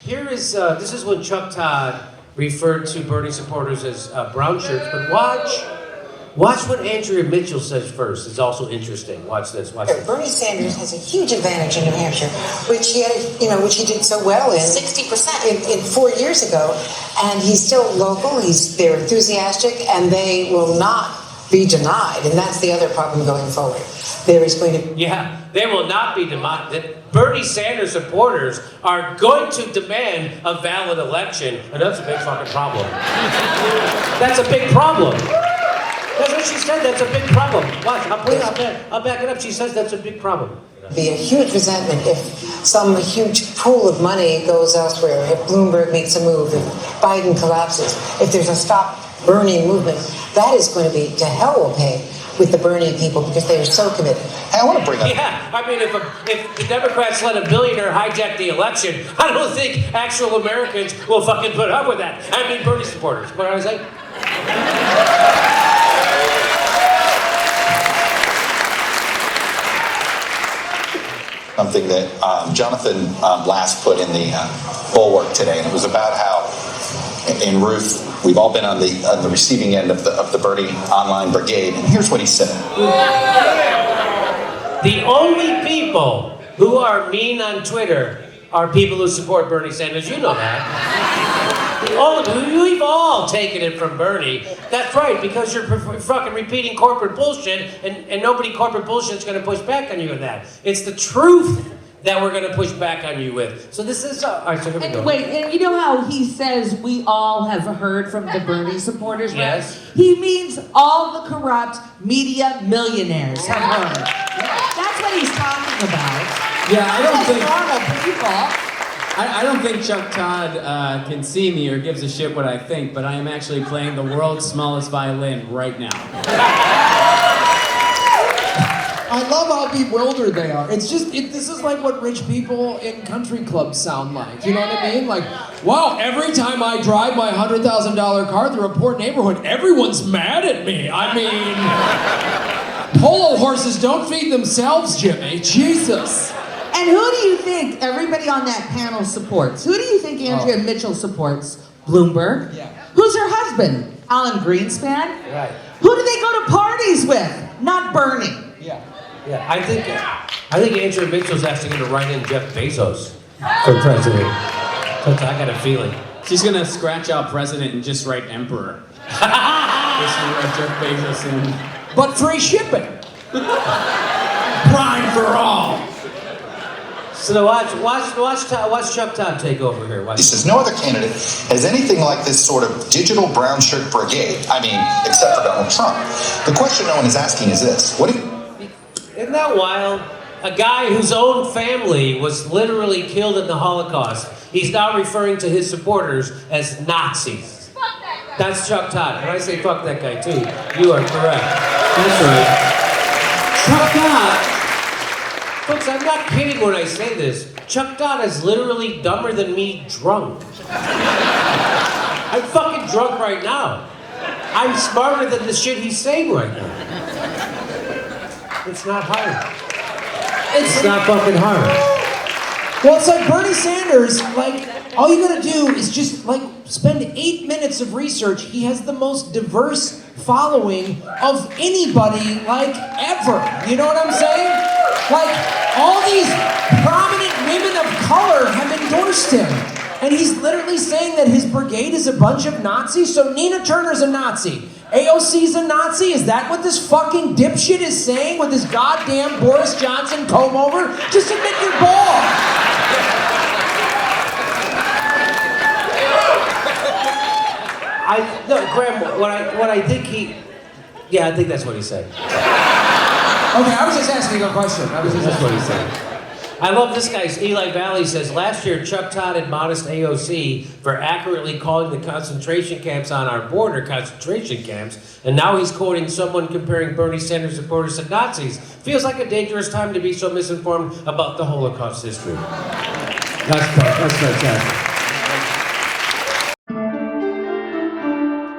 Here is, this is when Chuck Todd referred to Bernie supporters as brown shirts, but watch what Andrea Mitchell says first. It's also interesting. Watch this. Bernie Sanders has a huge advantage in New Hampshire, which he had, which he did so well in 60% in 4 years ago, and he's still local. They're enthusiastic, and they will not be denied. And that's the other problem going forward. There is going to they will not be denied. Bernie Sanders supporters are going to demand a valid election, and that's a big fucking problem. That's a big problem. That's what she said. That's a big problem. Watch. I'll back it up. She says that's a big problem. Be a huge resentment if some huge pool of money goes elsewhere, if Bloomberg makes a move, if Biden collapses, if there's a Stop Bernie movement. That is going to be to hell will pay with the Bernie people because they are so committed. Hey, I want to bring up... Yeah, I mean, if the Democrats let a billionaire hijack the election, I don't think actual Americans will fucking put up with that. I mean, Bernie supporters. What was I saying? Something that Jonathan last put in the bulwark today, and it was about how in Ruth we've all been on the receiving end of the Bernie online brigade, and here's what he said. The only people who are mean on Twitter are people who support Bernie Sanders. You know that. We've all taken it from Bernie. That's right, because you're fucking repeating corporate bullshit, and nobody corporate bullshit is going to push back on you with that. It's the truth that we're going to push back on you with. So this is... all right, so here we go. Wait, and you know how he says we all have heard from the Bernie supporters, right? Yes. He means all the corrupt media millionaires have heard. That's what he's talking about. Yeah, I don't think... normal people. I don't think Chuck Todd can see me or gives a shit what I think, but I am actually playing the world's smallest violin right now. I love how bewildered they are. It's just, this is like what rich people in country clubs sound like. You know what I mean? Like, wow, every time I drive my $100,000 car through a poor neighborhood, everyone's mad at me. I mean, polo horses don't feed themselves, Jimmy. Jesus. And who do you think everybody on that panel supports? Who do you think Andrea Mitchell supports? Bloomberg? Yeah. Who's her husband? Alan Greenspan? Right. Who do they go to parties with? Not Bernie. Yeah. Yeah, I think Andrea Mitchell's actually going to write in Jeff Bezos for president. I got a feeling. She's gonna scratch out president and just write emperor. Just write Jeff Bezos in. But free shipping. Prime for all. So watch Chuck Todd take over here. He says no other candidate has anything like this sort of digital brown shirt brigade. I mean, except for Donald Trump. The question no one is asking is this: Isn't that wild? A guy whose own family was literally killed in the Holocaust. He's now referring to his supporters as Nazis. Fuck that guy. That's Chuck Todd. And I say fuck that guy too. You are correct. That's right. Chuck Todd. Folks, I'm not kidding when I say this. Chuck Todd is literally dumber than me drunk. I'm fucking drunk right now. I'm smarter than the shit he's saying right now. It's not hard. It's not fucking hard. Well, it's like Bernie Sanders, like, all you gotta do is just, like, spend 8 minutes of research. He has the most diverse following of anybody, like, ever. You know what I'm saying? Like, all these prominent women of color have endorsed him. And he's literally saying that his brigade is a bunch of Nazis. So Nina Turner's a Nazi. AOC's a Nazi? Is that what this fucking dipshit is saying with his goddamn Boris Johnson comb over? Just admit you're bald. Graham, what I think I think that's what he said. Okay, I was just asking a question. That's what he said. I love this guy's Eli Valley says, last year Chuck Todd admonished AOC for accurately calling the concentration camps on our border concentration camps, and now he's quoting someone comparing Bernie Sanders supporters to Nazis. Feels like a dangerous time to be so misinformed about the Holocaust history. That's fantastic.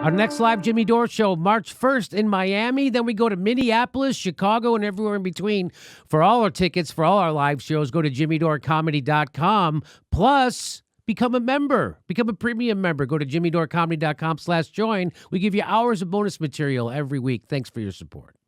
Our next live Jimmy Dore show, March 1st in Miami. Then we go to Minneapolis, Chicago, and everywhere in between. For all our tickets, for all our live shows, go to jimmydorecomedy.com. Plus, become a member. Become a premium member. Go to jimmydorecomedy.com/join. We give you hours of bonus material every week. Thanks for your support.